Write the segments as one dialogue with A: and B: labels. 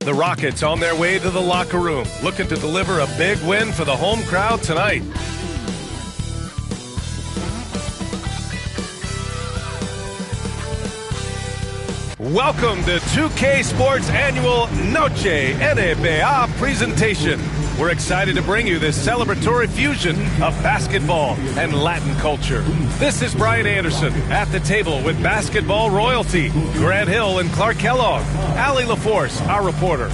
A: The Rockets on their way to the locker room, looking to deliver a big win for the home crowd tonight. Welcome to 2K Sports Annual Noche NBA presentation. We're excited to bring you this celebratory fusion of basketball and Latin culture. This is Brian Anderson at the table with basketball royalty, Grant Hill and Clark Kellogg, Allie LaForce, our reporter.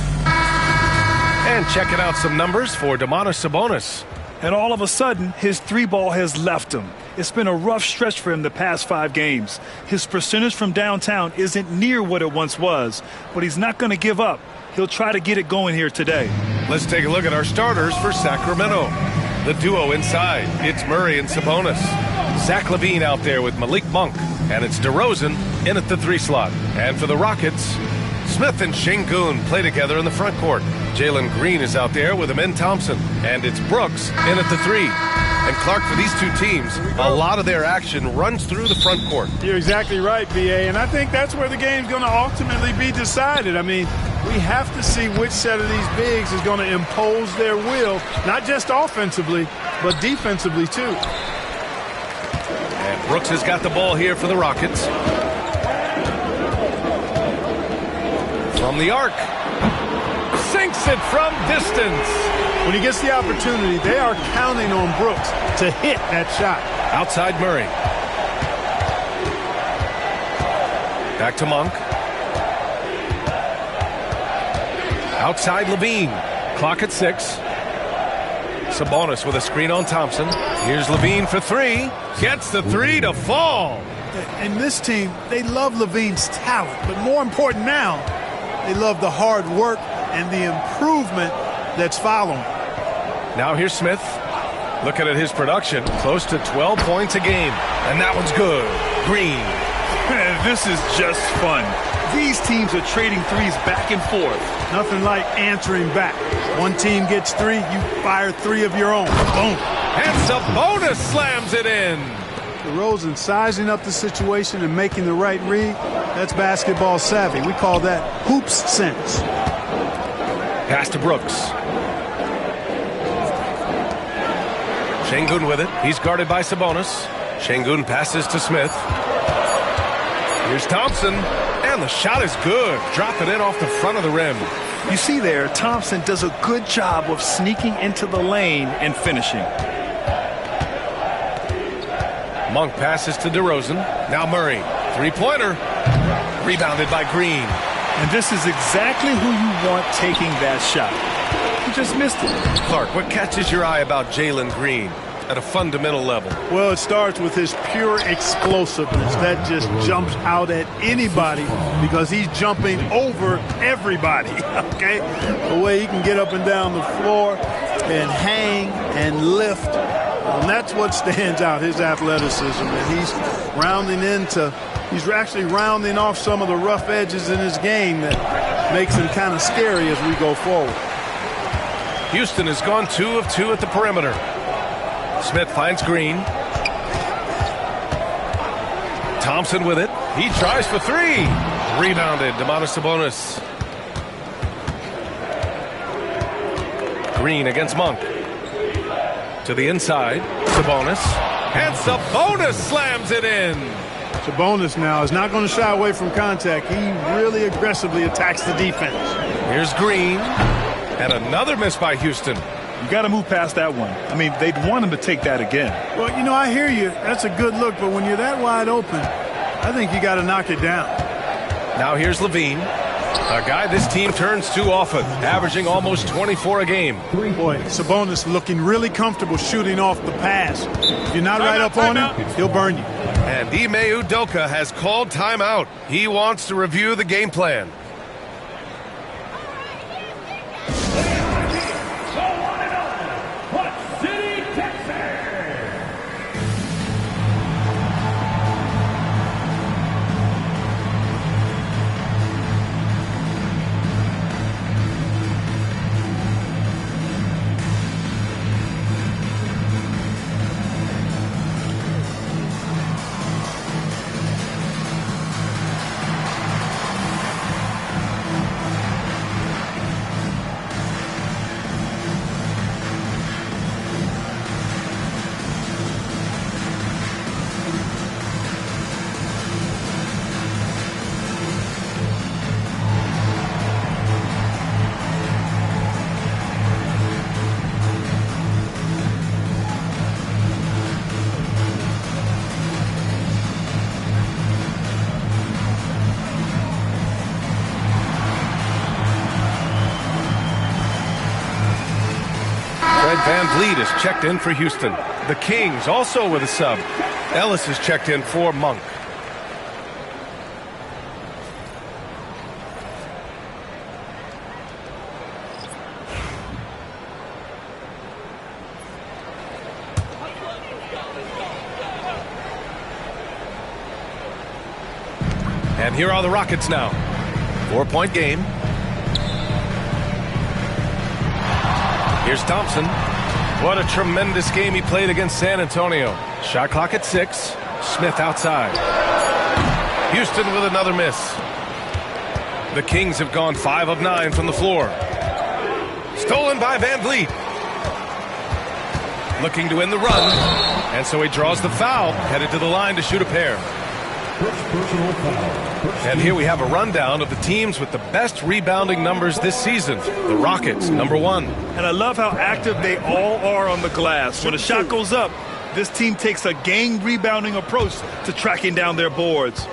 A: And checking out some numbers for Domantas Sabonis.
B: And all of a sudden, his three ball has left him. It's been a rough stretch for him the past 5 games. His percentage from downtown isn't near what it once was, but he's not going to give up. He'll try to get it going here today. Let's take a look at our starters for Sacramento. The duo inside, it's Murray and Sabonis. Zach LaVine out there with Malik Monk, and it's DeRozan in at the 3 slot. And for the Rockets, Smith and Şengün play together in the front court. Jalen Green is out there with Amen Thompson, and it's Brooks in at the 3. And Clark, for these two teams, a lot of their action runs through the front court.
C: You're exactly right, B.A., and I think that's where the game's going to ultimately be decided. I mean, we have to see which set of these bigs is going to impose their will, not just offensively, but defensively, too.
A: And Brooks has got the ball here for the Rockets. From the arc. Sinks it from distance.
C: When he gets the opportunity, they are counting on Brooks to hit that shot.
A: Outside Murray. Back to Monk. Outside LaVine. Clock at 6. Sabonis with a screen on Thompson. Here's LaVine for 3. Gets the 3 to fall.
C: And this team, they love LaVine's talent, but more important now, they love the hard work and the improvement that's following.
A: Now here's Smith. Looking at his production, close to 12 points a game. And that one's good. Green.
B: This is just fun. These teams are trading threes back and forth.
C: Nothing like answering back. One team gets 3, you fire 3 of your own. Boom.
A: And Sabonis slams it in.
C: DeRozan sizing up the situation and making the right read. That's basketball savvy. We call that hoops sense.
A: Pass to Brooks. Şengün with it. He's guarded by Sabonis. Şengün passes to Smith. Here's Thompson. And the shot is good. Dropping in off the front of the rim.
B: You see there, Thompson does a good job of sneaking into the lane and finishing.
A: Monk passes to DeRozan. Now Murray. 3-pointer. Rebounded by Green.
B: And this is exactly who you want taking that shot. He just missed it.
A: Clark, what catches your eye about Jalen Green at a fundamental level?
C: Well, it starts with his pure explosiveness. That just jumps out at anybody because he's jumping over everybody, okay? The way he can get up and down the floor and hang and lift. And that's what stands out, his athleticism. And he's he's actually rounding off some of the rough edges in his game that makes him kind of scary as we go forward.
A: Houston has gone 2 of 2 at the perimeter. Smith finds Green. Thompson with it. He tries for 3. Rebounded. Domantas Sabonis. Green against Monk. To the inside. Sabonis. And Sabonis slams it in.
C: Sabonis now is not going to shy away from contact. He really aggressively attacks the defense.
A: Here's Green. And another miss by Houston.
B: You got to move past that one. I mean, they'd want him to take that again.
C: Well, you know, I hear you. That's a good look. But when you're that wide open, I think you got to knock it down.
A: Now here's LaVine. A guy this team turns to often, averaging almost 24 a game.
C: Boy, Sabonis looking really comfortable shooting off the pass. If you're not right up on him, he'll burn you.
A: And Ime Udoka has called timeout. He wants to review the game plan. Van Vliet is checked in for Houston. The Kings also with a sub. Ellis is checked in for Monk. And here are the Rockets now. 4-point game. Here's Thompson. What a tremendous game he played against San Antonio. Shot clock at 6. Smith outside. Houston with another miss. The Kings have gone 5 of 9 from the floor. Stolen by Van Vliet. Looking to win the run. And so he draws the foul. Headed to the line to shoot a pair. And here we have a rundown of the teams with the best rebounding numbers this season. The Rockets, number 1.
B: And I love how active they all are on the glass. When a shot goes up, this team takes a game rebounding approach to tracking down their boards.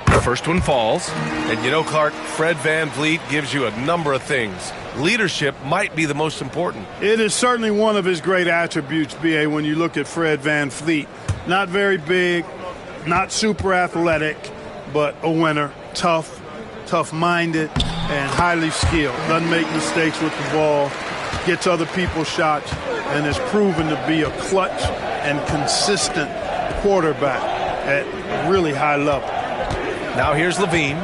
A: The first one falls. And you know, Clark, Fred Van Vliet gives you a number of things. Leadership might be the most important.
C: It is certainly one of his great attributes, B.A., when you look at Fred Van Vliet. Not very big, not super athletic, but a winner. Tough-minded, and highly skilled. Doesn't make mistakes with the ball, gets other people's shots, and is proven to be a clutch and consistent quarterback at really high level.
A: Now here's Levine.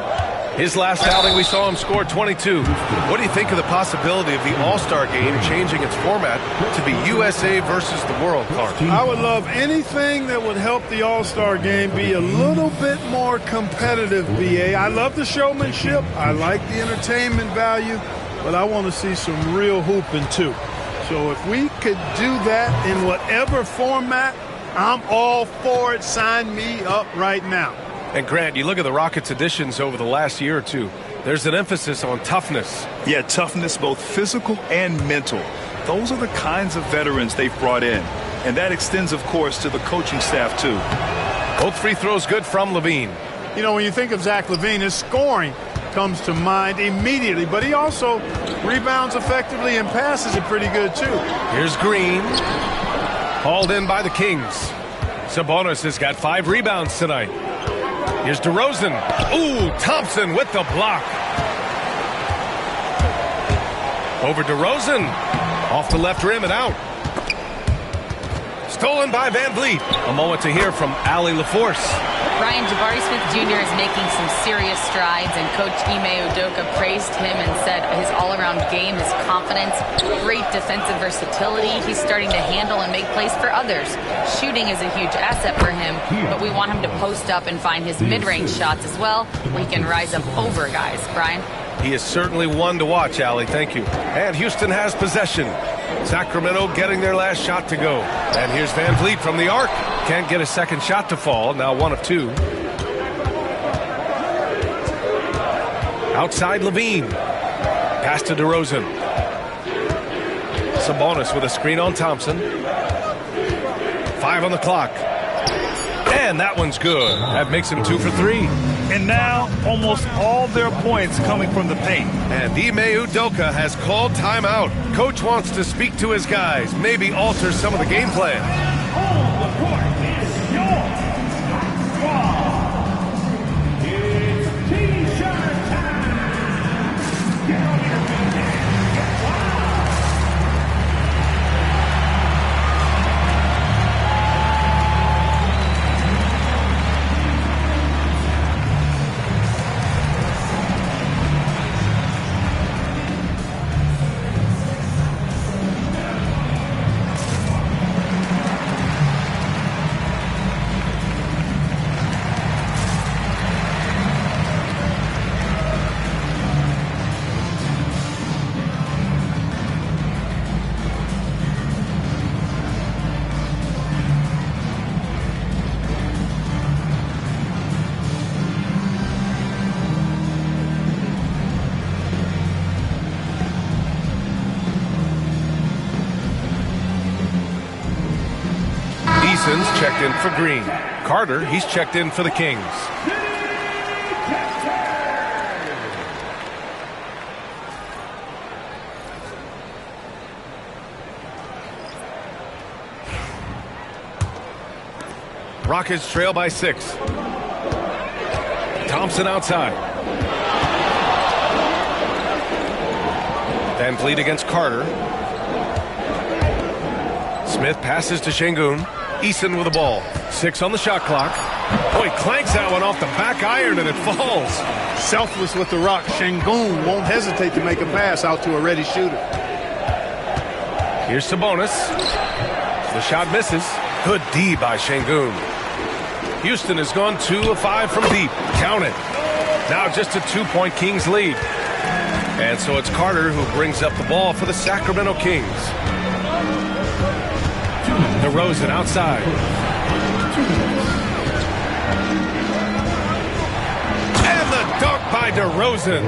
A: His last outing, we saw him score 22. What do you think of the possibility of the All-Star game changing its format to be USA versus the world, Clark?
C: I would love anything that would help the All-Star game be a little bit more competitive, B.A. I love the showmanship. I like the entertainment value, but I want to see some real hooping, too. So if we could do that in whatever format, I'm all for it. Sign me up right now.
A: And Grant, you look at the Rockets' additions over the last year or two. There's an emphasis on toughness.
B: Yeah, toughness, both physical and mental. Those are the kinds of veterans they've brought in. And that extends, of course, to the coaching staff, too.
A: Both free throws good from Levine.
C: You know, when you think of Zach LaVine, his scoring comes to mind immediately. But he also rebounds effectively and passes it pretty good, too.
A: Here's Green. Hauled in by the Kings. Sabonis has got 5 rebounds tonight. Here's DeRozan. Ooh, Thompson with the block. Over DeRozan. Off the left rim and out. Stolen by Van Vliet. A moment to hear from Allie LaForce.
D: Ryan, Jabari Smith Jr. is making some serious strides, and Coach Ime Udoka praised him and said his all-around game, his confidence, great defensive versatility. He's starting to handle and make plays for others. Shooting is a huge asset for him, but we want him to post up and find his mid-range shots as well, where he can rise up over guys. Brian?
A: He is certainly one to watch, Allie. Thank you. And Houston has possession. Sacramento getting their last shot to go. And here's Van Vliet from the arc. Can't get a second shot to fall. Now 1 of 2. Outside Levine. Pass to DeRozan. Sabonis with a screen on Thompson. 5 on the clock. And that one's good. That makes him 2 for 3.
B: And now almost all their points coming from the paint.
A: And Ime Udoka has called timeout. Coach wants to speak to his guys, maybe alter some of the game plan.
E: On the court is your squad. It's T-shirt time. Get on your feet and get wild.
A: Checked in for Green. Carter, he's checked in for the Kings. Rockets trail by 6. Thompson outside. Van Vliet against Carter. Smith passes to Şengün. Eason with the ball. 6 on the shot clock. Oh, he clanks that one off the back iron and it falls.
C: Selfless with the rock. Şengün won't hesitate to make a pass out to a ready shooter.
A: Here's Sabonis. The shot misses. Good D by Şengün. Houston has gone 2 of 5 from deep. Count it. Now just a 2-point Kings lead. And so it's Carter who brings up the ball for the Sacramento Kings. DeRozan outside. And the dunk by DeRozan.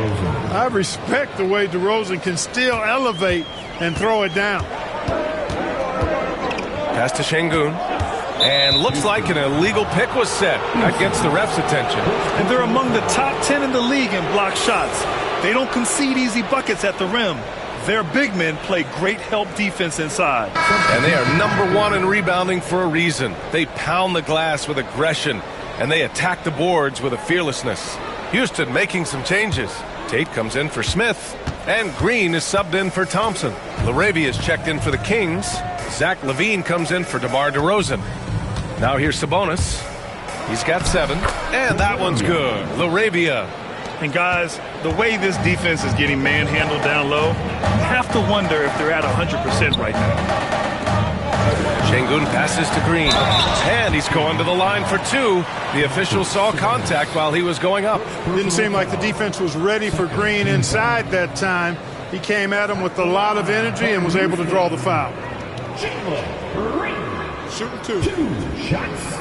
C: I respect the way DeRozan can still elevate and throw it down.
A: Pass to Şengün. And looks like an illegal pick was set. That gets the ref's attention.
B: And they're among the top 10 in the league in block shots. They don't concede easy buckets at the rim. Their big men play great help defense inside.
A: And they are #1 in rebounding for a reason. They pound the glass with aggression, and they attack the boards with a fearlessness. Houston making some changes. Tate comes in for Smith, and Green is subbed in for Thompson. LaRavia is checked in for the Kings. Zach LaVine comes in for DeMar DeRozan. Now here's Sabonis. He's got 7, and that one's good. LaRavia.
B: And guys, the way this defense is getting manhandled down low, you have to wonder if they're at 100% right now.
A: Şengün passes to Green, and he's going to the line for 2. The official saw contact while he was going up.
C: Didn't seem like the defense was ready for Green inside that time. He came at him with a lot of energy and was able to draw the foul. Shooting 2 shots.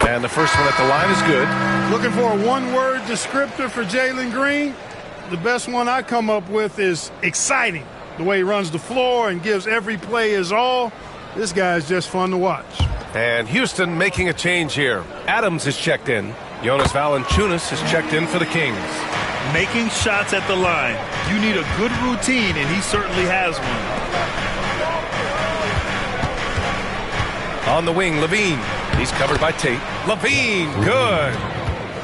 A: And the first one at the line is good.
C: Looking for a one-word descriptor for Jalen Green? The best one I come up with is exciting. The way he runs the floor and gives every play his all. This guy is just fun to watch.
A: And Houston making a change here. Adams is checked in. Jonas Valanciunas is checked in for the Kings.
B: Making shots at the line. You need a good routine, and he certainly has one.
A: On the wing, LaVine. He's covered by Tate. LaVine, good.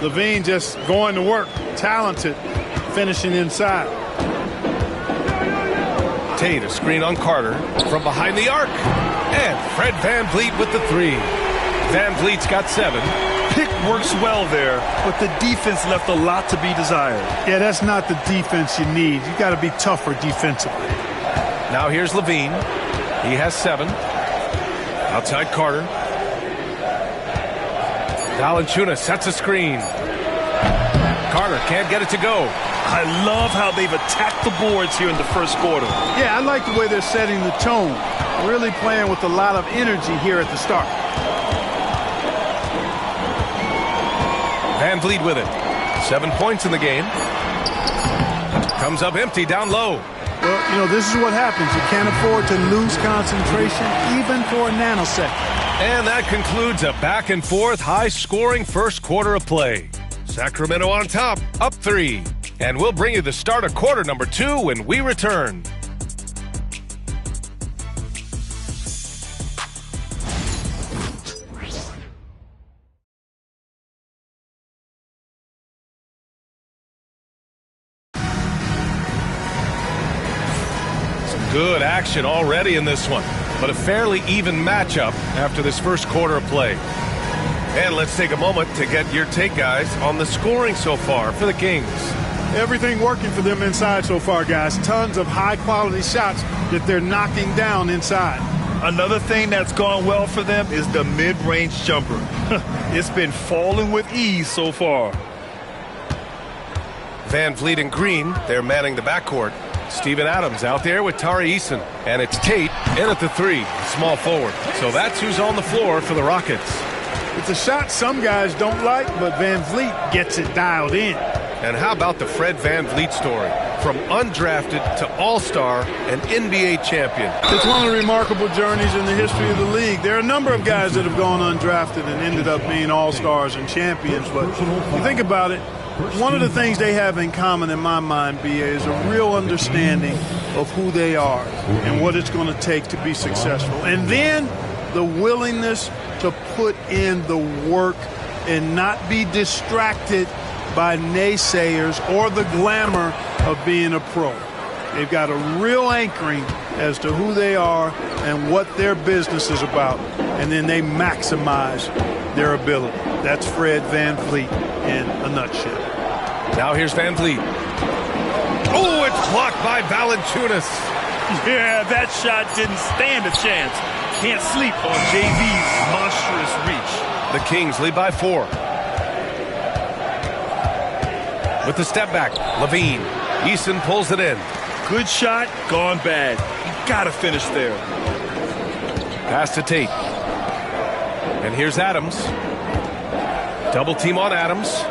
C: LaVine just going to work. Talented. Finishing inside.
A: Tate, a screen on Carter from behind the arc. And Fred Van Vliet with the 3. Van Vliet's got 7.
B: Pick works well there, but the defense left a lot to be desired.
C: Yeah, that's not the defense you need. You got to be tougher defensively.
A: Now here's LaVine. He has 7. Outside Carter. Valanciunas sets a screen. Carter can't get it to go.
B: I love how they've attacked the boards here in the first quarter.
C: Yeah, I like the way they're setting the tone. Really playing with a lot of energy here at the start.
A: Van Vliet with it. 7 points in the game. Comes up empty down low.
C: Well, you know, this is what happens. You can't afford to lose concentration even for a nanosecond.
A: And that concludes a back-and-forth, high-scoring first quarter of play. Sacramento on top, up 3. And we'll bring you the start of quarter number 2 when we return. Good action already in this one, but a fairly even matchup after this first quarter of play. And let's take a moment to get your take, guys, on the scoring so far for the Kings.
C: Everything working for them inside so far, guys. Tons of high-quality shots that they're knocking down inside.
B: Another thing that's gone well for them is the mid-range jumper. It's been falling with ease so far.
A: Van Vliet and Green, they're manning the backcourt. Steven Adams out there with Tari Eason. And it's Tate in at the 3, small forward. So that's who's on the floor for the Rockets.
C: It's a shot some guys don't like, but Van Vliet gets it dialed in.
A: And how about the Fred Van Vliet story? From undrafted to all-star and NBA champion.
C: It's one of the remarkable journeys in the history of the league. There are a number of guys that have gone undrafted and ended up being all-stars and champions. But you think about it, one of the things they have in common in my mind, B.A., is a real understanding of who they are and what it's going to take to be successful. And then the willingness to put in the work and not be distracted by naysayers or the glamour of being a pro. They've got a real anchoring as to who they are and what their business is about, and then they maximize their ability. That's Fred VanVleet in a nutshell.
A: Now here's VanVleet. Oh, it's blocked by Valanciunas.
B: Yeah, that shot didn't stand a chance. Can't sleep on JV's monstrous reach.
A: The Kings lead by 4. With the step back, Levine. Eason pulls it in.
B: Good shot, gone bad. You gotta finish there.
A: Pass to Tate. And here's Adams. Double team on Adams.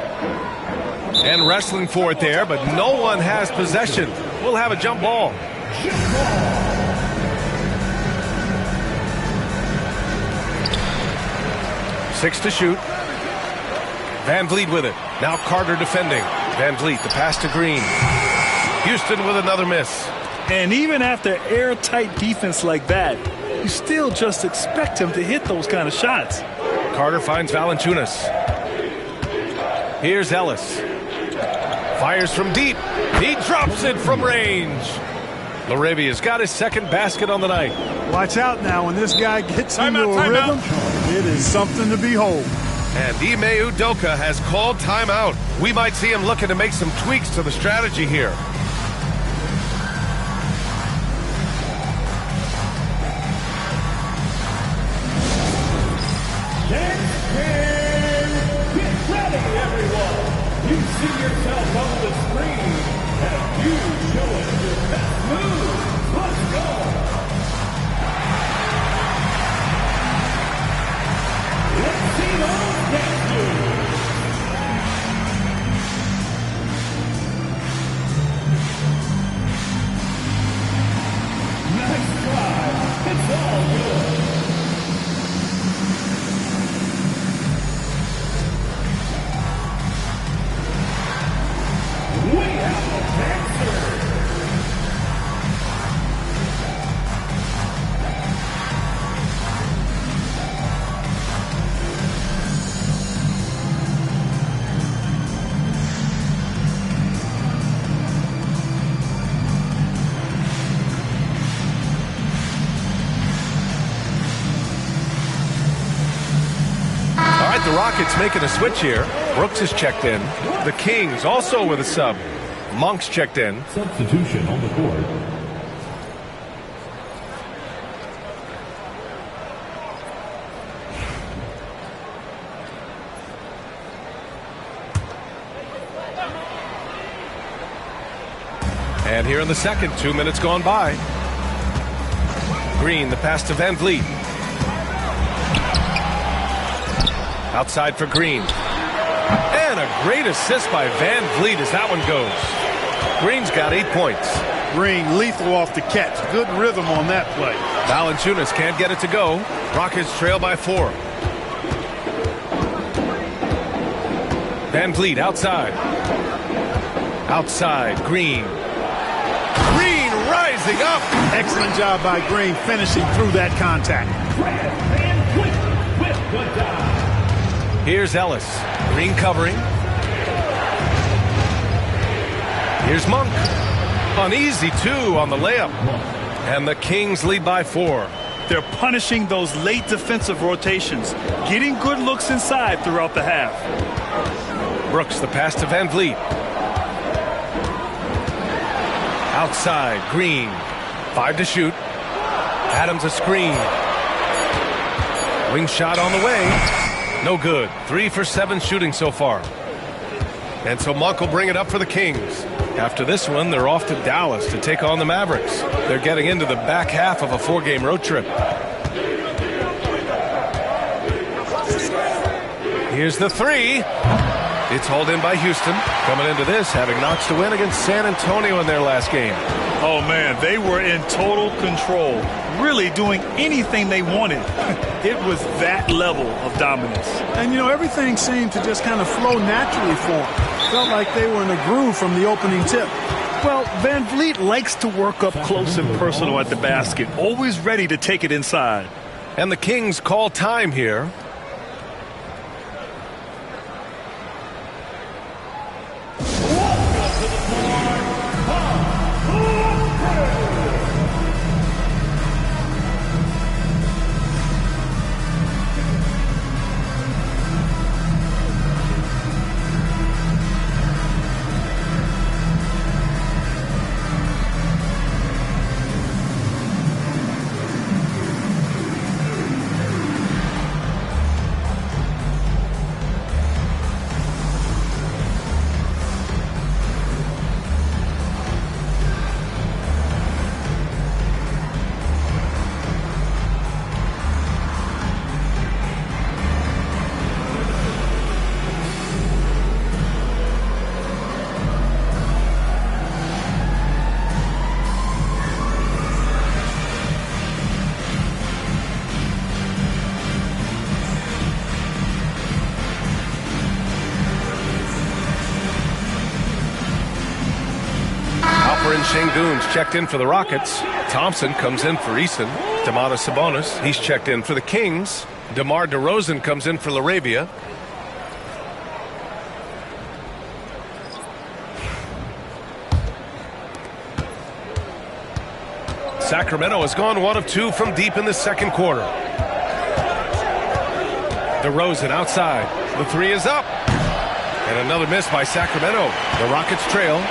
A: And wrestling for it there, but no one has possession. We'll have a jump ball. 6 to shoot. VanVleet with it. Now Carter defending. VanVleet, the pass to Green. Houston with another miss.
B: And even after airtight defense like that, you still just expect him to hit those kind of shots.
A: Carter finds Valanciunas. Here's Ellis. Fires from deep. He drops it from range. Larabia's got his second basket on the night.
C: Watch out now. When this guy gets into a rhythm, it is something to behold.
A: And Ime Udoka has called timeout. We might see him looking to make some tweaks to the strategy here.
E: Get ready, everyone. You see yourself on the screen, and you show us your best move. Let's go. Let's see those best moves. Nice try. It's all good. We have a answer.
A: All right, the Rockets making a switch here. Brooks is checked in. The Kings also with a sub. Monk's checked in.
E: Substitution on the court.
A: And here in the second, 2 minutes gone by. Green, the pass to VanVleet. Outside for Green. And a great assist by VanVleet as that one goes. Green's got 8 points.
C: Green lethal off the catch. Good rhythm on that play.
A: Valanciunas can't get it to go. Rockets trail by 4. VanVleet outside. Outside, Green. Green rising up.
C: Excellent job by Green finishing through that contact.
A: Here's Ellis. Green covering. Here's Monk. An easy 2 on the layup. And the Kings lead by 4.
B: They're punishing those late defensive rotations, getting good looks inside throughout the half.
A: Brooks, the pass to VanVleet. Outside, Green. 5 to shoot. Adams a screen. Wing shot on the way. No good. 3 for 7 shooting so far. And so Monk will bring it up for the Kings. After this one, they're off to Dallas to take on the Mavericks. They're getting into the back half of a 4-game road trip. Here's the 3. It's hauled in by Houston. Coming into this, having notched a win against San Antonio in their last game.
B: Oh, man, they were in total control, really doing anything they wanted. It was that level of dominance.
C: And, you know, everything seemed to just kind of flow naturally for them. Felt like they were in a groove from the opening tip.
B: Well, Van Vliet likes to work up close and personal at the basket, always ready to take it inside.
A: And the Kings call time here. Şengün's checked in for the Rockets. Thompson comes in for Eason. Domantas Sabonis, he's checked in for the Kings. DeMar DeRozan comes in for LaRavia. Sacramento has gone 1 of 2 from deep in the second quarter. DeRozan outside. The three is up. And another miss by Sacramento. The Rockets trail.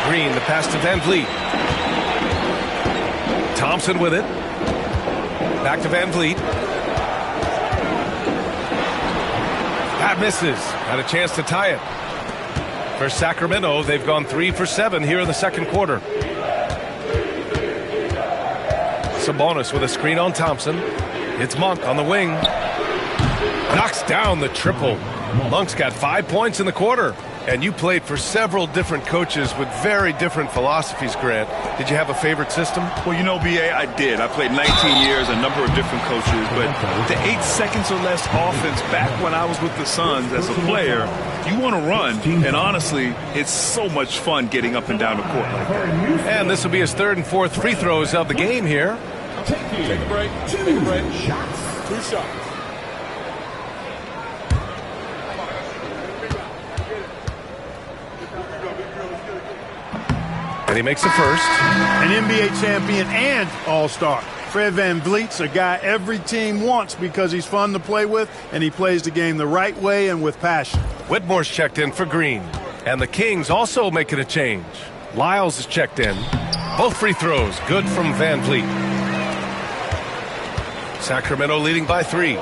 A: Green, the pass to Van Vliet. Thompson with it. Back to Van Vliet. That misses. Had a chance to tie it. For Sacramento, they've gone 3 for 7 here in the second quarter. Sabonis with a screen on Thompson. It's Monk on the wing. Knocks down the triple. Monk's got 5 points in the quarter. And you played for several different coaches with very different philosophies, Grant. Did you have a favorite system?
B: Well, you know, B.A., I did. I played 19 years, a number of different coaches, but the 8 seconds or less offense back when I was with the Suns as a player, you want to run. And honestly, it's so much fun getting up and down the court like that.
A: And this will be his 3rd and 4th free throws of the game here.
E: Take a break. Take a break. Shots. 2 shots.
A: And he makes the first.
C: An NBA champion and all-star. Fred Van Vliet's a guy every team wants because he's fun to play with and he plays the game the right way and with passion.
A: Whitmore's checked in for Green. And the Kings also making a change. Lyles is checked in. Both free throws good from Van Vliet. Sacramento leading by 3.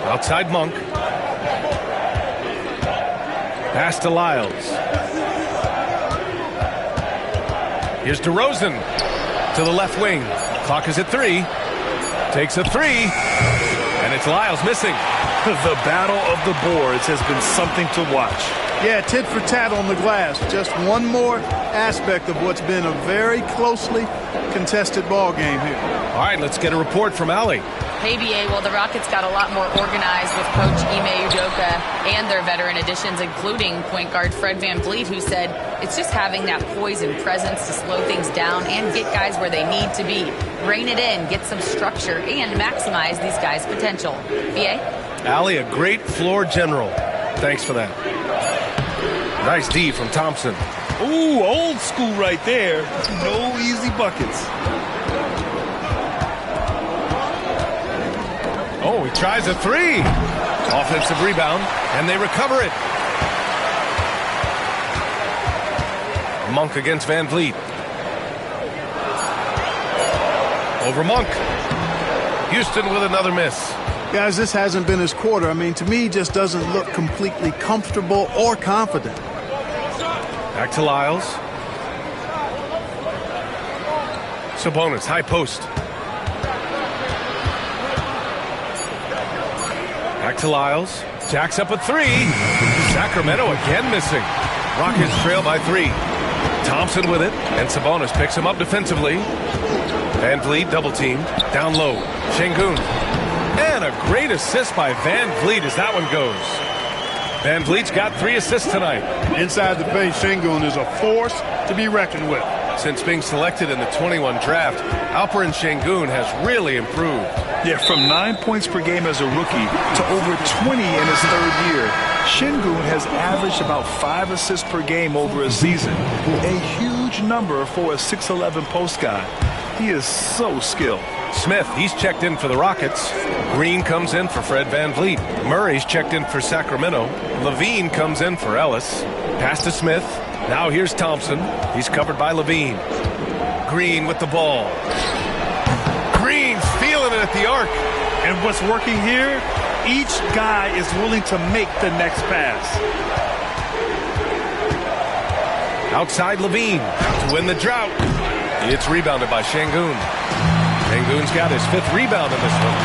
A: Outside Monk. Pass to Lyles. Here's DeRozan to the left wing. Clock is at 3. Takes a 3. And it's Lyles missing.
B: The battle of the boards has been something to watch.
C: Yeah, tit for tat on the glass. Just one more aspect of what's been a very closely contested ball game here.
A: All right, let's get a report from Allie.
D: Hey, BA, well, the Rockets got a lot more organized with Coach Ime Udoka and their veteran additions, including point guard Fred Van Vliet, who said it's just having that poise and presence to slow things down and get guys where they need to be. Rein it in, get some structure, and maximize these guys' potential. BA?
A: Allie, a great floor general. Thanks for that. Nice D from Thompson.
B: Ooh, old school right there. No easy buckets.
A: Oh, he tries a 3. Offensive rebound, and they recover it. Monk against Van Vliet. Over Monk. Houston with another miss.
C: Guys, this hasn't been his quarter. I mean, to me, he just doesn't look completely comfortable or confident.
A: Back to Lyles. Sabonis, high post. Back to Lyles. Jacks up a 3. Sacramento again missing. Rockets trail by 3. Thompson with it, and Sabonis picks him up defensively. Van Vliet double teamed. Down low. Şengün. And a great assist by Van Vliet as that one goes. Van Vliet's got 3 assists tonight.
C: Inside the paint, Şengün is a force to be reckoned with.
A: Since being selected in the 21 draft, Alperen Şengün has really improved.
B: Yeah, from 9 points per game as a rookie to over 20 in his 3rd year. Şengün has averaged about 5 assists per game over a season. A huge number for a 6'11 post guy. He is so skilled.
A: Smith, he's checked in for the Rockets. Green comes in for Fred Van Vliet. Murray's checked in for Sacramento. Levine comes in for Ellis. Pass to Smith. Now here's Thompson. He's covered by Levine. Green with the ball. Green's feeling it at the arc.
B: And what's working here, each guy is willing to make the next pass.
A: Outside Levine to win the drought. It's rebounded by Şengün. Şengün's got his 5th rebound in this one.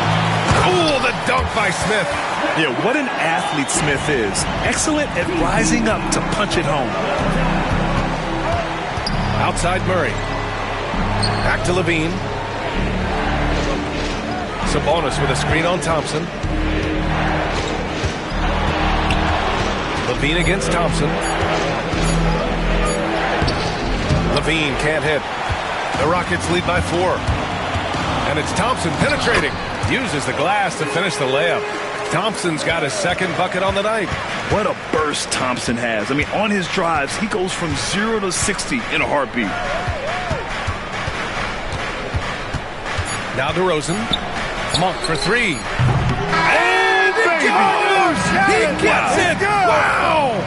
A: Cool, the dunk by Smith.
B: Yeah, what an athlete Smith is. Excellent at rising up to punch it home.
A: Outside Murray. Back to Levine. Sabonis with a screen on Thompson. Levine against Thompson. Levine can't hit. The Rockets lead by 4. And it's Thompson penetrating. Uses the glass to finish the layup. Thompson's got his 2nd bucket on the night.
B: What a burst Thompson has. I mean, on his drives, he goes from 0 to 60 in a heartbeat.
A: Now DeRozan. Monk for 3.
C: And it goes!
A: He gets it! Wow!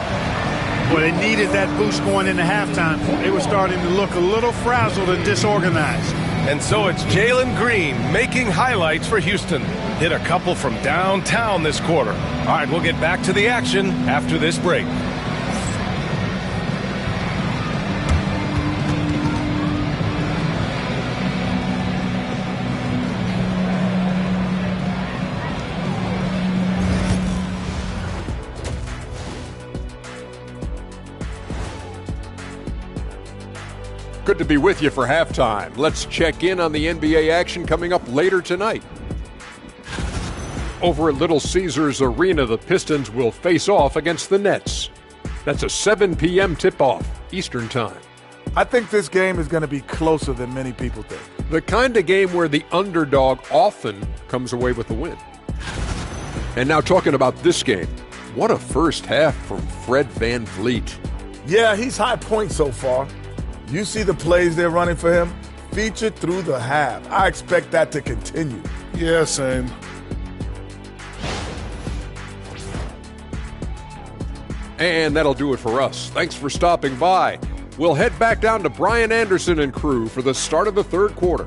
C: Well, they needed that boost going into halftime. They were starting to look a little frazzled and disorganized.
A: And so it's Jalen Green making highlights for Houston. Hit a couple from downtown this quarter. All right, we'll get back to the action after this break.
F: Good to be with you for halftime. Let's check in on the NBA action coming up later tonight. Over at Little Caesars Arena, the Pistons will face off against the Nets. That's a 7 p.m. tip-off Eastern Time.
G: I think this game is going to be closer than many people think.
F: The kind of game where the underdog often comes away with the win. And now talking about this game, what a first half from Fred Van Vliet.
G: Yeah, he's high point so far. You see the plays they're running for him? Featured through the half. I expect that to continue.
C: Yeah, same.
F: And that'll do it for us. Thanks for stopping by. We'll head back down to Brian Anderson and crew for the start of the 3rd quarter.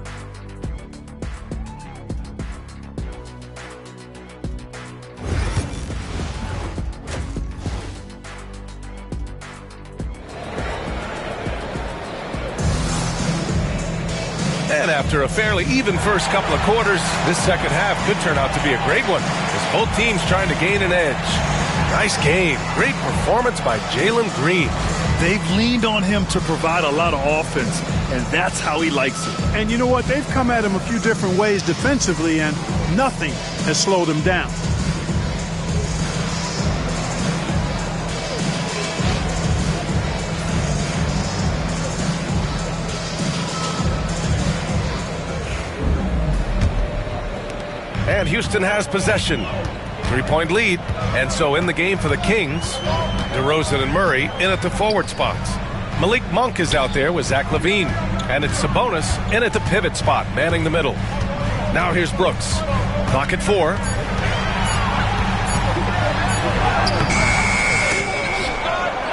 A: And after a fairly even first couple of quarters, this second half could turn out to be a great one as both teams trying to gain an edge. Nice game. Great performance by Jalen Green.
B: They've leaned on him to provide a lot of offense, and that's how he likes it.
C: And you know what? They've come at him a few different ways defensively, and nothing has slowed him down.
A: And Houston has possession. 3-point lead. And so in the game for the Kings, DeRozan and Murray in at the forward spots. Malik Monk is out there with Zach LaVine. And it's Sabonis in at the pivot spot, manning the middle. Now here's Brooks. Clock at 4.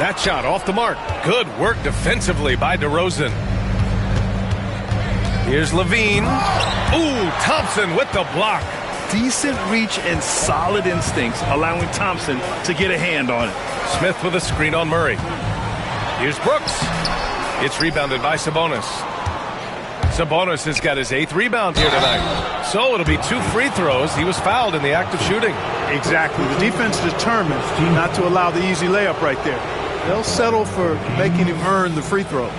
A: That shot off the mark. Good work defensively by DeRozan. Here's LaVine. Ooh, Thompson with the block.
B: Decent reach and solid instincts, allowing Thompson to get a hand on it.
A: Smith with a screen on Murray. Here's Brooks. It's rebounded by Sabonis. Sabonis has got his 8th rebound here tonight. So it'll be 2 free throws. He was fouled in the act of shooting.
C: Exactly. The defense determined not to allow the easy layup right there. They'll settle for making him earn the free throws.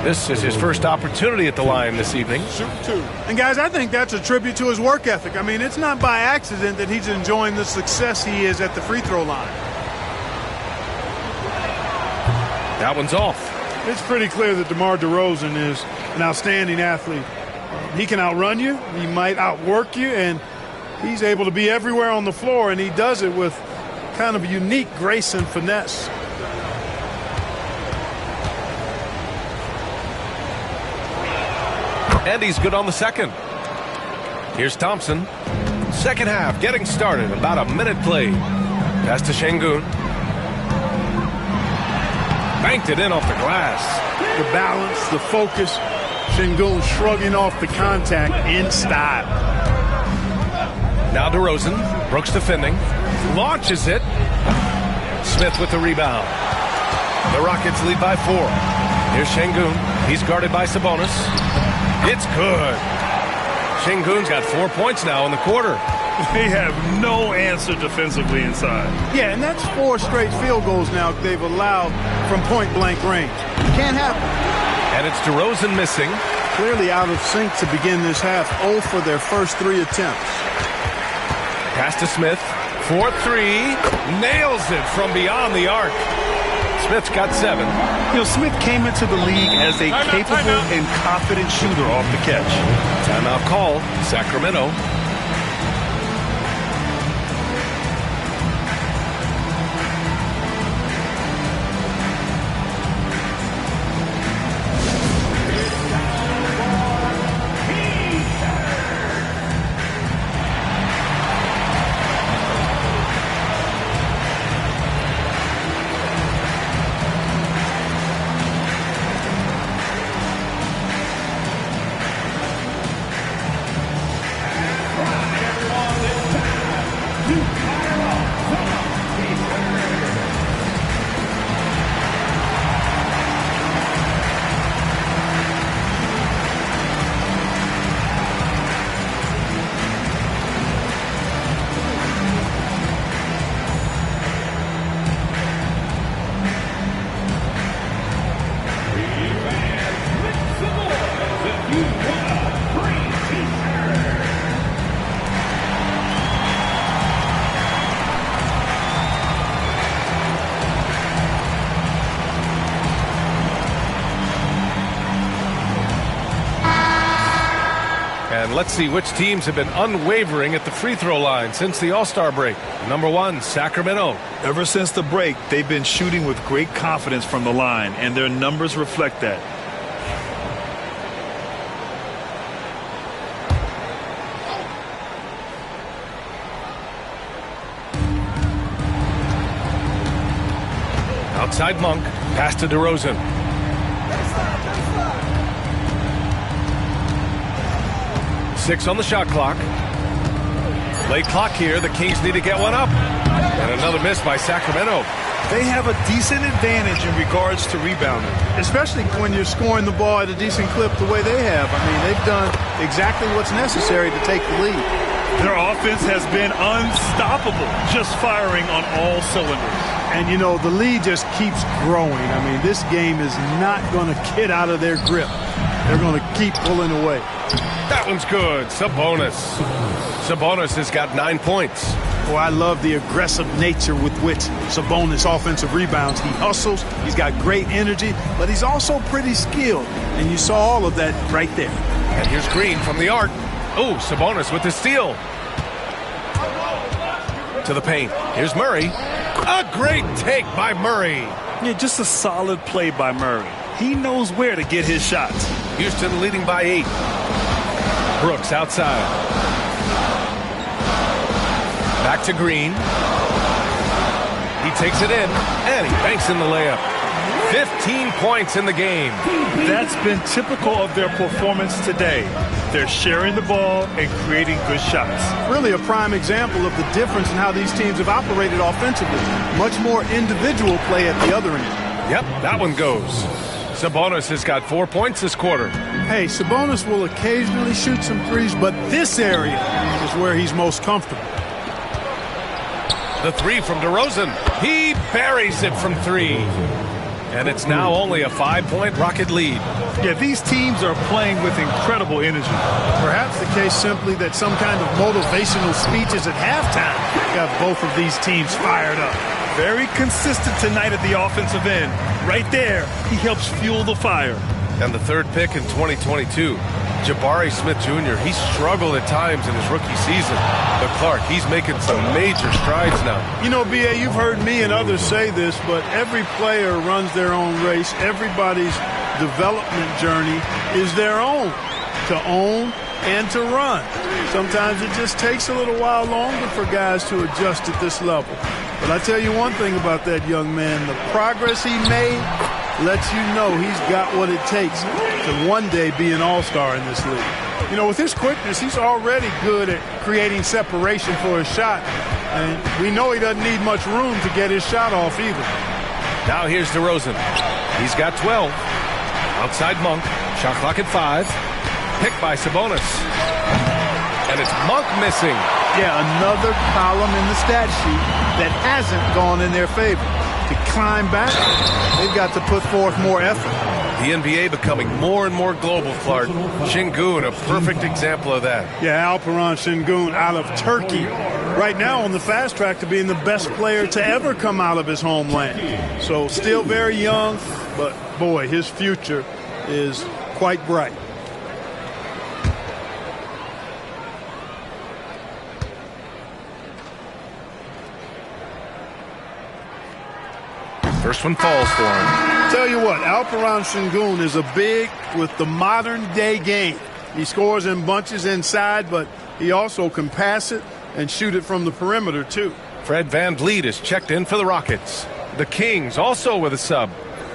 A: This is his first opportunity at the line this evening.
C: Shoot 2. And guys, I think that's a tribute to his work ethic. I mean, it's not by accident that he's enjoying the success he is at the free throw line.
A: That one's off.
C: It's pretty clear that DeMar DeRozan is an outstanding athlete. He can outrun you. He might outwork you, and he's able to be everywhere on the floor, and he does it with kind of unique grace and finesse.
A: And he's good on the second. Here's Thompson. Second half getting started. About a minute played. Pass to Şengün. Banked it in off the glass.
C: The balance, the focus. Şengün shrugging off the contact in style.
A: Now DeRozan. Brooks defending. Launches it. Smith with the rebound. The Rockets lead by 4. Here's Şengün. He's guarded by Sabonis. It's good. Şengün's got 4 points now in the quarter.
B: They have no answer defensively inside.
C: Yeah, and that's 4 straight field goals now they've allowed from point-blank range. Can't happen.
A: And it's DeRozan missing.
C: Clearly out of sync to begin this half. 0 for their first 3 attempts.
A: Pass to Smith. 4-3. Nails it from beyond the arc. Smith's got 7.
B: You know, Smith came into the league as a capable and confident shooter off the catch.
A: Timeout call. Sacramento. And let's see which teams have been unwavering at the free throw line since the All-Star break. Number 1, Sacramento.
B: Ever since the break, they've been shooting with great confidence from the line, and their numbers reflect that.
A: Outside Monk. Pass to DeRozan. Six on the shot clock. Late clock here. The Kings need to get one up. And another miss by Sacramento.
B: They have a decent advantage in regards to rebounding.
C: Especially when you're scoring the ball at a decent clip the way they have. I mean, they've done exactly what's necessary to take the lead.
B: Their offense has been unstoppable, just firing on all cylinders.
C: And, you know, the lead just keeps growing. I mean, this game is not going to get out of their grip. They're going to keep pulling away.
A: That one's good. Sabonis. Sabonis has got 9 points.
C: Oh, I love the aggressive nature with which Sabonis offensive rebounds. He hustles. He's got great energy, but he's also pretty skilled. And you saw all of that right there.
A: And here's Green from the arc. Oh, Sabonis with the steal. To the paint. Here's Murray. A great take by Murray.
B: Yeah, just a solid play by Murray. He knows where to get his shots.
A: Houston leading by 8. Brooks outside. Back to Green. He takes it in, and he banks in the layup. 15 points in the game.
B: That's been typical of their performance today. They're sharing the ball and creating good shots.
C: Really a prime example of the difference in how these teams have operated offensively. Much more individual play at the other end.
A: Yep, that one goes. Sabonis has got 4 points this quarter.
C: Hey, Sabonis will occasionally shoot some threes, but this area is where he's most comfortable.
A: The three from DeRozan. He buries it from 3. And it's now only a 5-point Rocket lead.
B: Yeah, these teams are playing with incredible energy.
C: Perhaps the case simply that some kind of motivational speeches at halftime got both of these teams fired up.
B: Very consistent tonight at the offensive end. Right there, he helps fuel the fire.
A: And the third pick in 2022, Jabari Smith Jr., he struggled at times in his rookie season. But Clark, he's making some major strides now.
C: You know, B.A., you've heard me and others say this, but every player runs their own race. Everybody's development journey is their own, to own and to run. Sometimes it just takes a little while longer for guys to adjust at this level. But I tell you one thing about that young man, the progress he made lets you know he's got what it takes to one day be an all-star in this league. You know, with his quickness, he's already good at creating separation for his shot. And we know he doesn't need much room to get his shot off either.
A: Now here's DeRozan. He's got 12. Outside Monk. Shot clock at 5. Picked by Sabonis. And it's Monk missing.
C: Yeah, another column in the stat sheet that hasn't gone in their favor. To climb back, they've got to put forth more effort.
A: The NBA becoming more and more global, Clark. Şengün, a perfect example of that.
C: Yeah, Alperen Şengün out of Turkey. Right now on the fast track to being the best player to ever come out of his homeland. So still very young, but boy, his future is quite bright.
A: First one falls for him.
C: Tell you what, Alperen Şengün is a big with the modern-day game. He scores in bunches inside, but he also can pass it and shoot it from the perimeter, too.
A: Fred VanVleet is checked in for the Rockets. The Kings also with a sub.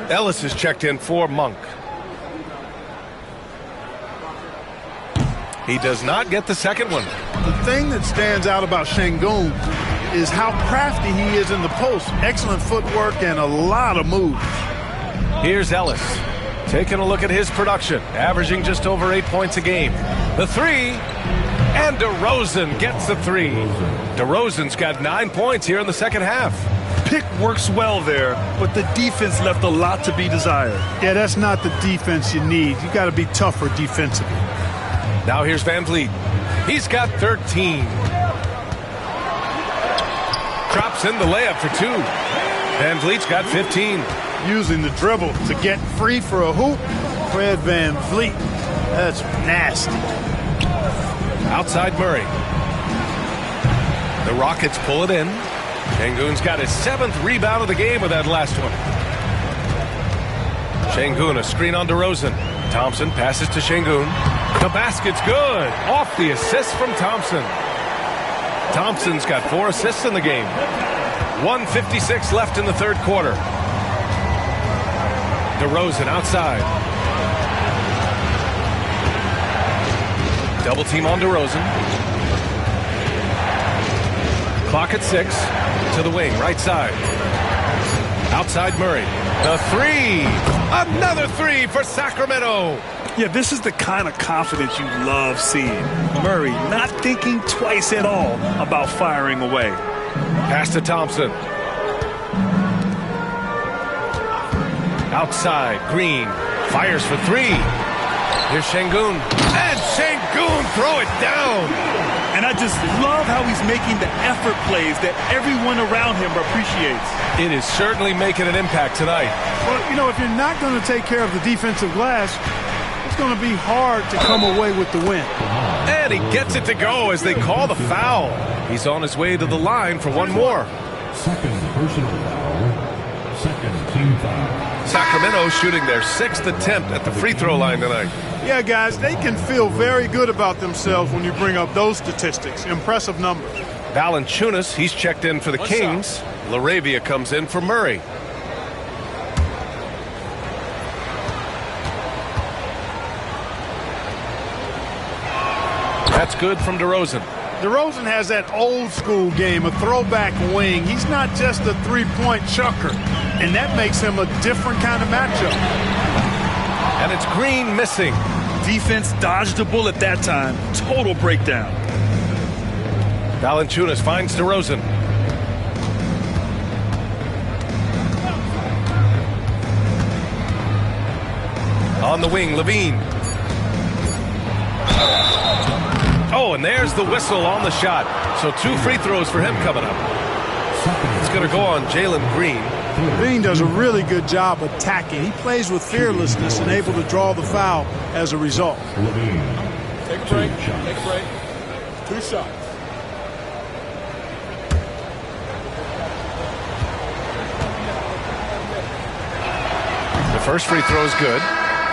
A: Ellis is checked in for Monk. He does not get the second one.
C: The thing that stands out about Şengün is how crafty he is in the post. Excellent footwork and a lot of moves.
A: Here's Ellis taking a look at his production, averaging just over 8 points a game. The three, and DeRozan gets the three. DeRozan's got 9 points here in the second half.
B: Pick works well there, but the defense left a lot to be desired.
C: Yeah, that's not the defense you need. You got to be tougher defensively.
A: Now here's VanVleet. He's got 13. Drops in the layup for 2. VanVleet's got 15.
C: Using the dribble to get free for a hoop. Fred VanVleet. That's nasty.
A: Outside Murray. The Rockets pull it in. Şengün's got his 7th rebound of the game with that last one. Şengün, a screen on DeRozan. Thompson passes to Şengün. The basket's good. Off the assist from Thompson. Thompson's got 4 assists in the game. 1:56 left in the third quarter. DeRozan outside. Double team on DeRozan. Clock at 6. To the wing, right side. Outside Murray. The three. Another three for Sacramento.
B: Yeah, this is the kind of confidence you love seeing. Murray not thinking twice at all about firing away.
A: Pass to Thompson. Outside, Green fires for 3. Here's Şengün. And Şengün throw it down.
B: And I just love how he's making the effort plays that everyone around him appreciates.
A: It is certainly making an impact tonight.
C: Well, you know, if you're not going to take care of the defensive glass, it's going to be hard to come away with the win.
A: And he gets it to go as they call the foul. He's on his way to the line for one more.
E: Second personal foul. Second team foul.
A: Sacramento shooting their 6th attempt at the free throw line tonight.
C: Yeah, guys, they can feel very good about themselves when you bring up those statistics. Impressive numbers.
A: Valanciunas, he's checked in for the Kings. LaRavia comes in for Murray. That's good from DeRozan.
C: DeRozan has that old school game, a throwback wing. He's not just a three-point chucker, and that makes him a different kind of matchup.
A: And it's Green missing.
B: Defense dodged the bullet that time. Total breakdown.
A: Valanciunas finds DeRozan. On the wing, Levine. Oh, and there's the whistle on the shot. So 2 free throws for him coming up. It's going to go on Jalen Green.
C: Green does a really good job attacking. He plays with fearlessness and able to draw the foul as a result.
G: Take a break. Take a break. 2 shots.
A: The first free throw is good.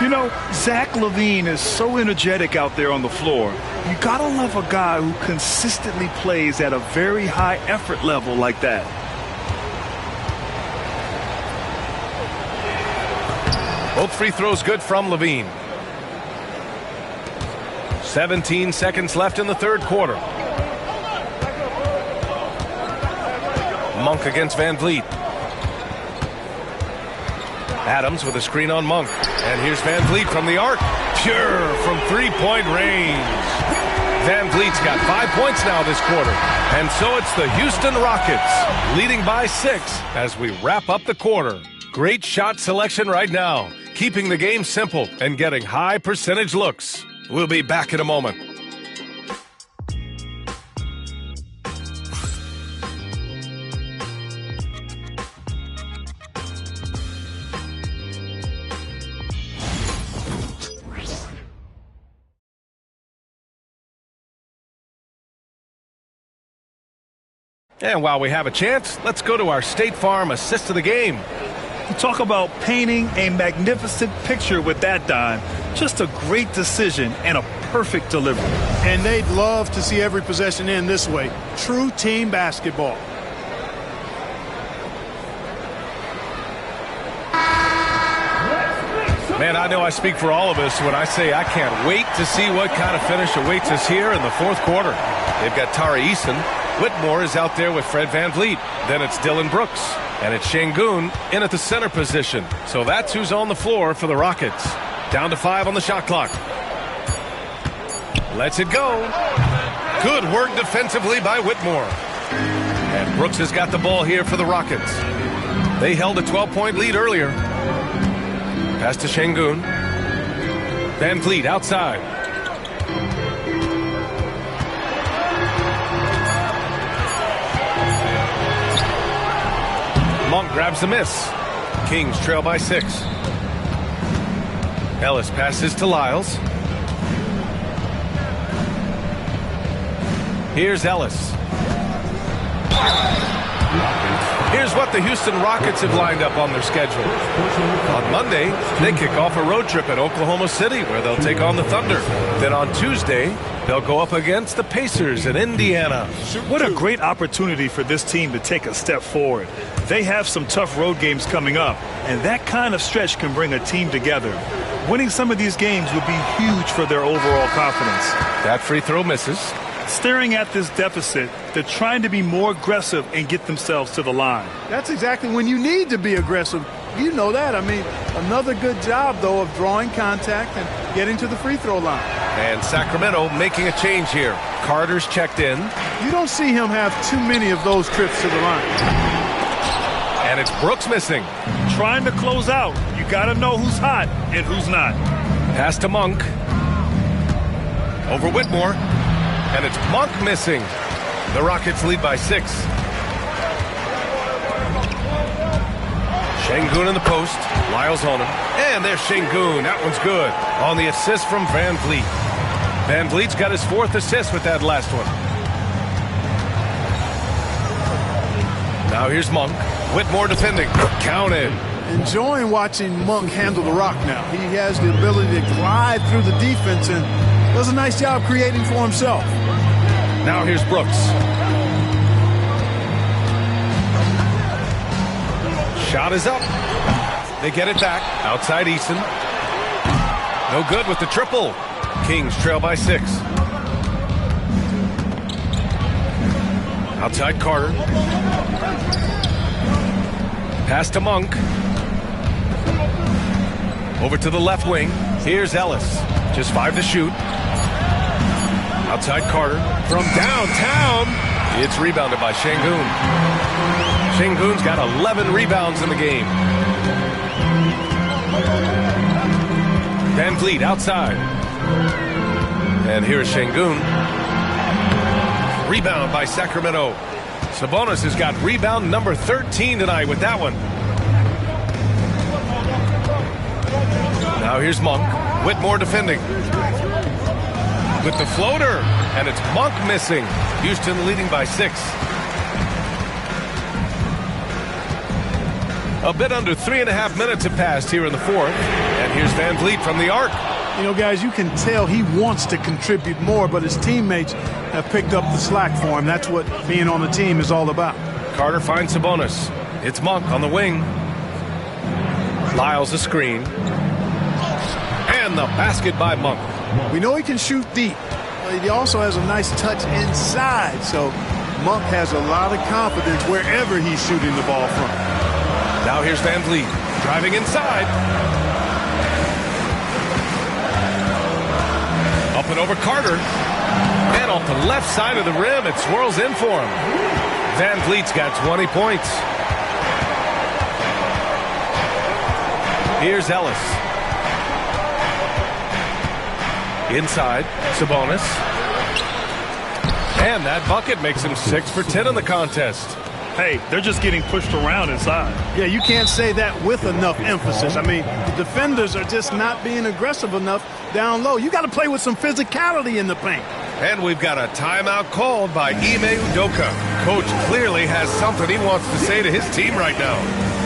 B: You know, Zach LaVine is so energetic out there on the floor. You gotta love a guy who consistently plays at a very high effort level like that.
A: Both free throws good from Levine. 17 seconds left in the third quarter. Monk against Van Vliet. Adams with a screen on Monk. And here's Van Vliet from the arc. Pure from three-point range. Van Vliet's got 5 points now this quarter. And so it's the Houston Rockets leading by 6 as we wrap up the quarter. Great shot selection right now, keeping the game simple and getting high percentage looks. We'll be back in a moment. And while we have a chance, let's go to our State Farm assist of the game.
B: You talk about painting a magnificent picture with that dime. Just a great decision and a perfect delivery.
C: And they'd love to see every possession end this way. True team basketball.
A: Man, I know I speak for all of us when I say I can't wait to see what kind of finish awaits us here in the fourth quarter. They've got Tari Eason. Whitmore is out there with Fred Van Vliet. Then it's Dylan Brooks. And it's Şengün in at the center position. So that's who's on the floor for the Rockets. Down to 5 on the shot clock. Lets it go. Good work defensively by Whitmore. And Brooks has got the ball here for the Rockets. They held a 12-point lead earlier. Pass to Şengün. Van Vliet outside. Monk grabs the miss. Kings trail by 6. Ellis passes to Lyles. Here's Ellis. Here's what the Houston Rockets have lined up on their schedule. On Monday, they kick off a road trip at Oklahoma City where they'll take on the Thunder. Then on Tuesday, they'll go up against the Pacers in Indiana.
B: What a great opportunity for this team to take a step forward. They have some tough road games coming up, and that kind of stretch can bring a team together. Winning some of these games would be huge for their overall confidence.
A: That free throw misses.
B: Staring at this deficit, they're trying to be more aggressive and get themselves to the line.
C: That's exactly when you need to be aggressive. You know that. I mean, another good job, though, of drawing contact and getting to the free throw line.
A: And Sacramento making a change here. Carter's checked in.
C: You don't see him have too many of those trips to the line.
A: And it's Brooks missing.
B: Trying to close out. You got to know who's hot and who's not.
A: Pass to Monk. Over Whitmore. And it's Monk missing. The Rockets lead by 6. Şengün in the post. Lyles on him. And there's Şengün. That one's good. On the assist from Van Vliet. Van Vliet's got his 4th assist with that last one. Now here's Monk. Whitmore defending. Counted.
C: Enjoying watching Monk handle the rock now. He has the ability to glide through the defense and does a nice job creating for himself.
A: Now here's Brooks. Shot is up. They get it back. Outside Eason. No good with the triple. Kings trail by 6. Outside Carter. Pass to Monk. Over to the left wing. Here's Ellis. Just 5 to shoot. Outside Carter. From downtown. It's rebounded by Şengün. Şengün's got 11 rebounds in the game. Van Vliet outside. And here's Şengün. Rebound by Sacramento. Sabonis has got rebound number 13 tonight with that one. Now here's Monk. Whitmore defending. With the floater. And it's Monk missing. Houston leading by 6. A bit under 3.5 minutes have passed here in the fourth. And here's Van Vliet from the arc.
C: You know, guys, you can tell he wants to contribute more, but his teammates have picked up the slack for him. That's what being on the team is all about.
A: Carter finds Sabonis. It's Monk on the wing. Lyles a screen. And the basket by Monk.
C: We know he can shoot deep. But he also has a nice touch inside, so Monk has a lot of confidence wherever he's shooting the ball from.
A: Now here's Van Vliet driving inside. Up and over Carter. And off the left side of the rim, it swirls in for him. Van Vliet's got 20 points. Here's Ellis. Inside, Sabonis. And that bucket makes him 6 for 10 in the contest.
B: Hey, they're just getting pushed around inside.
C: Yeah, you can't say that with enough emphasis. I mean, the defenders are just not being aggressive enough down low. You got to play with some physicality in the paint.
A: And we've got a timeout called by Ime Udoka. Coach clearly has something he wants to say to his team right now.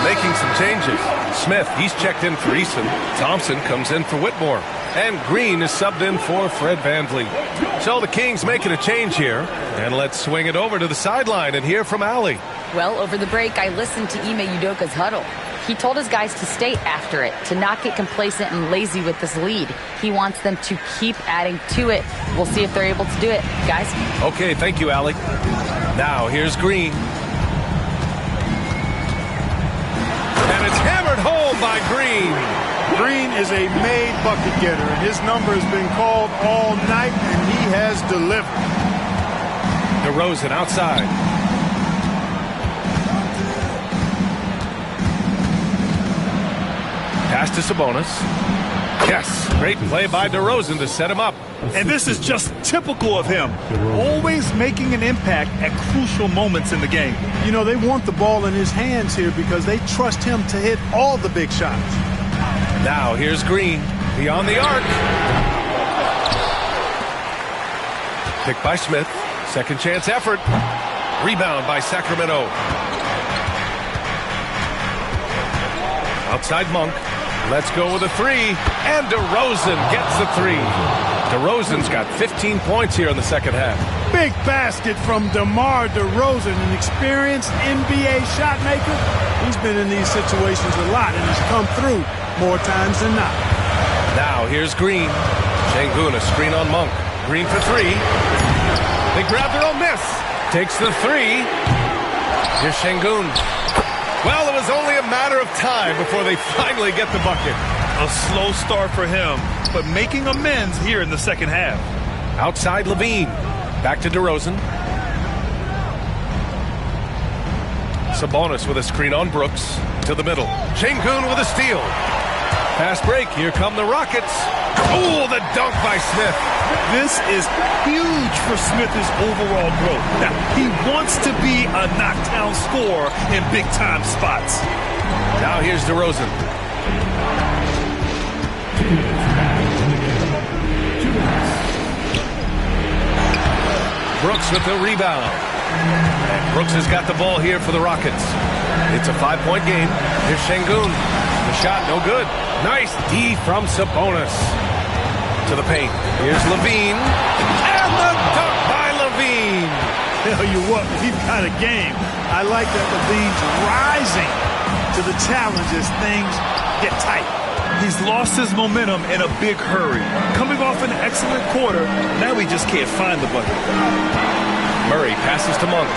A: Making some changes. Smith, he's checked in for Eason. Thompson comes in for Whitmore. And Green is subbed in for Fred VanVleet. So the Kings making a change here. And let's swing it over to the sideline and hear from Allie.
D: Well, over the break, I listened to Ime Udoka's huddle. He told his guys to stay after it, to not get complacent and lazy with this lead. He wants them to keep adding to it. We'll see if they're able to do it, guys.
A: Okay, thank you, Allie. Now here's Green. And it's hammered home by Green.
C: Green is a made bucket getter, and his number has been called all night, and he has delivered.
A: DeRozan outside. Pass to Sabonis. Yes, great play by DeRozan to set him up.
B: And this is just typical of him, always making an impact at crucial moments in the game.
C: You know, they want the ball in his hands here because they trust him to hit all the big shots.
A: Now here's Green, beyond the arc. Picked by Smith, second chance effort. Rebound by Sacramento. Outside Monk. Let's go with a three. And DeRozan gets the three. DeRozan's got 15 points here in the second half.
C: Big basket from DeMar DeRozan, an experienced NBA shot maker. He's been in these situations a lot and has come through more times than not.
A: Now here's Green. Şengün, a screen on Monk. Green for three. They grab their own miss. Takes the three. Here's Şengün. Well, it was only a matter of time before they finally get the bucket.
B: A slow start for him, but making amends here in the second half.
A: Outside Levine. Back to DeRozan. Sabonis with a screen on Brooks. To the middle. Şengün with a steal. Fast break. Here come the Rockets. Oh, the dunk by Smith.
B: This is huge for Smith's overall growth. Now, he wants to be a knockdown scorer in big-time spots.
A: Now here's DeRozan. with the rebound. And Brooks has got the ball here for the Rockets. It's a 5-point game. Here's Şengün. The shot, no good. Nice D from Sabonis. To the paint. Here's Levine. And the dunk by Levine.
C: Tell you what, we've got a game. I like that Levine's rising to the challenge as things get tight.
B: He's lost his momentum in a big hurry. Coming off an excellent quarter, now he just can't find the bucket.
A: Murray passes to Monk.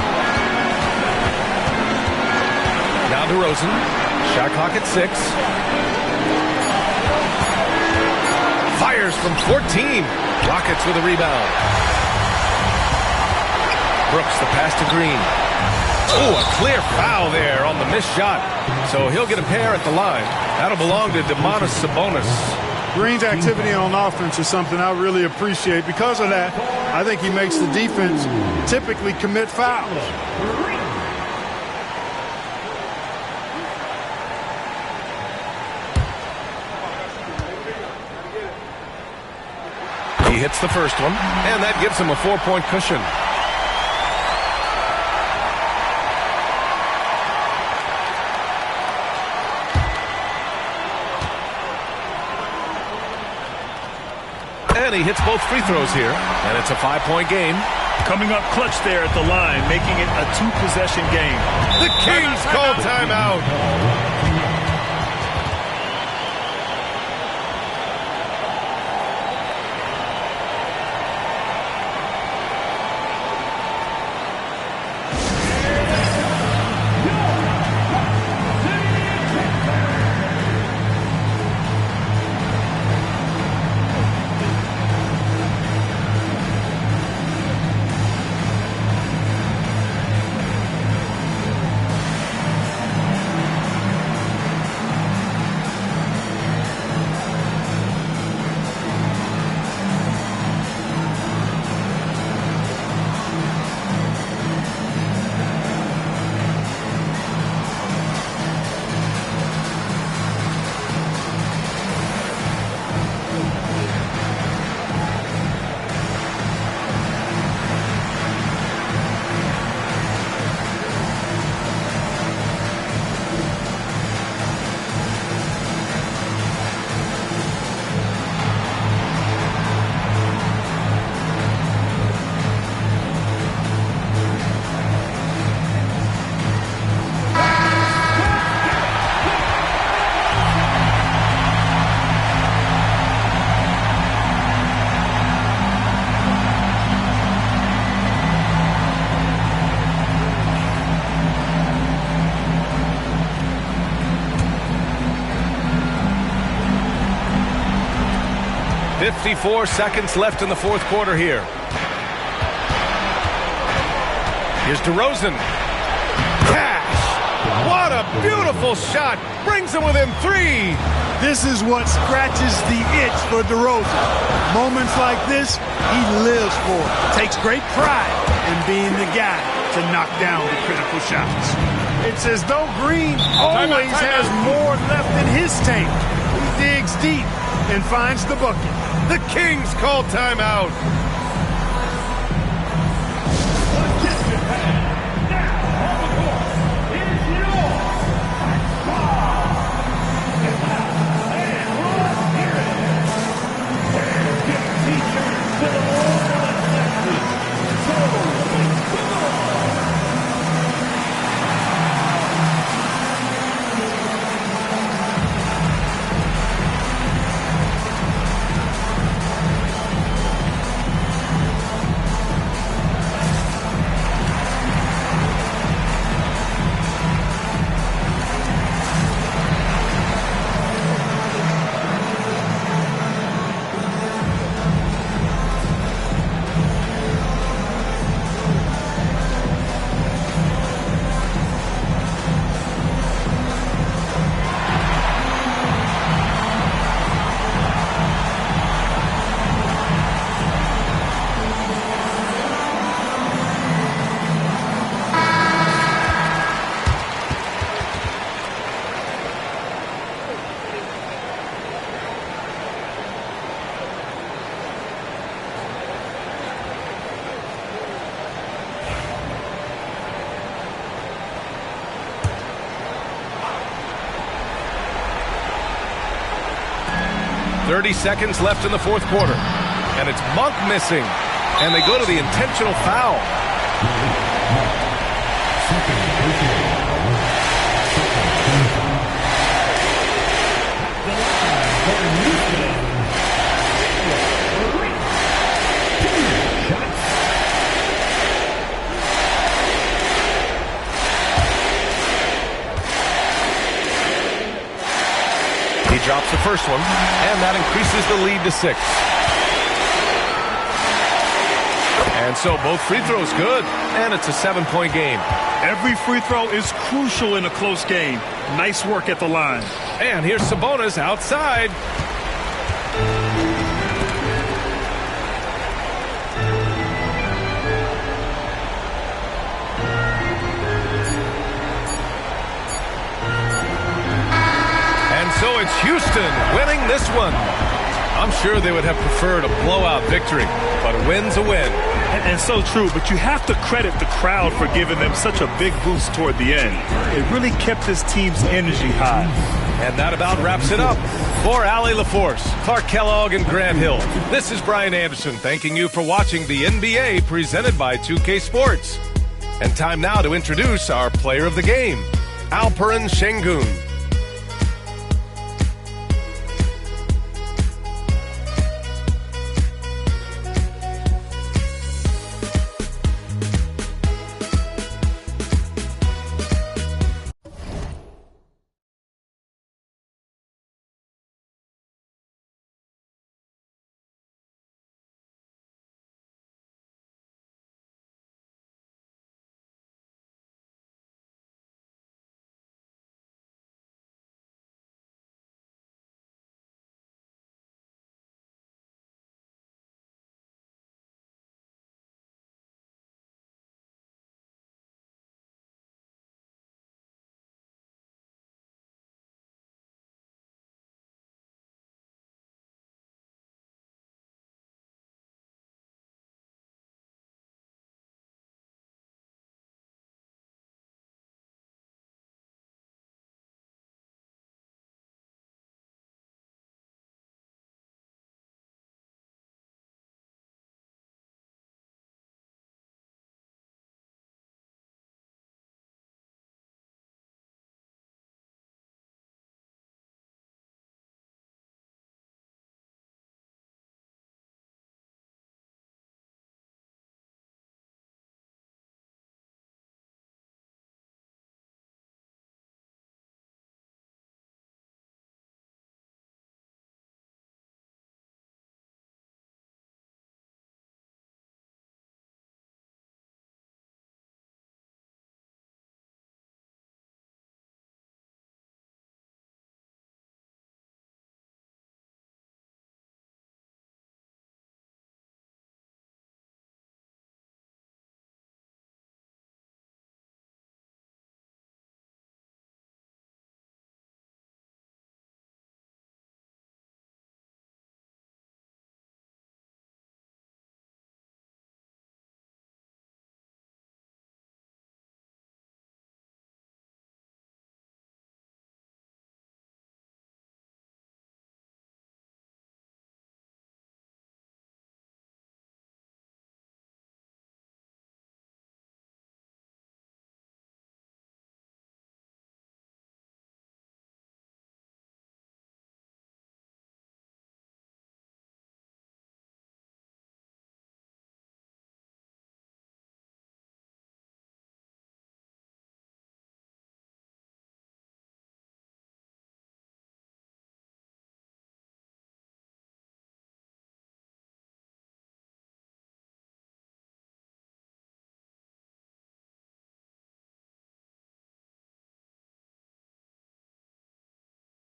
A: Now DeRozan. Shot clock at 6. Fires from 14. Rockets with a rebound. Brooks, the pass to Green. Oh, a clear foul there on the missed shot. So he'll get a pair at the line. That'll belong to Domantas Sabonis.
C: Green's activity on offense is something I really appreciate. Because of that, I think he makes the defense typically commit fouls.
A: He hits the first one, and that gives him a 4-point cushion. And he hits both free throws here, and it's a 5-point game.
B: Coming up clutch there at the line, making it a 2-possession game.
A: The Kings call timeout. .54 seconds left in the fourth quarter here. Here's DeRozan. Cash! What a beautiful shot! Brings him within 3.
C: This is what scratches the itch for DeRozan. Moments like this, he lives for it. Takes great pride in being the guy to knock down the critical shots. It's as though Green always has more left in his tank. He digs deep and finds the bucket.
A: The Kings call timeout. 30 seconds left in the fourth quarter. And it's Monk missing. And they go to the intentional foul. He drops the first one, and that increases the lead to 6. And so both free throws good, and it's a 7-point game.
B: Every free throw is crucial in a close game. Nice work at the line.
A: And here's Sabonis outside. And so it's Houston winning this one. I'm sure they would have preferred a blowout victory, but a win's a win.
B: And so true, but you have to credit the crowd for giving them such a big boost toward the end. It really kept this team's energy high.
A: And that about wraps it up. For Allie LaForce, Clark Kellogg, and Grant Hill, this is Brian Anderson thanking you for watching the NBA presented by 2K Sports. And time now to introduce our player of the game, Alperen Şengün.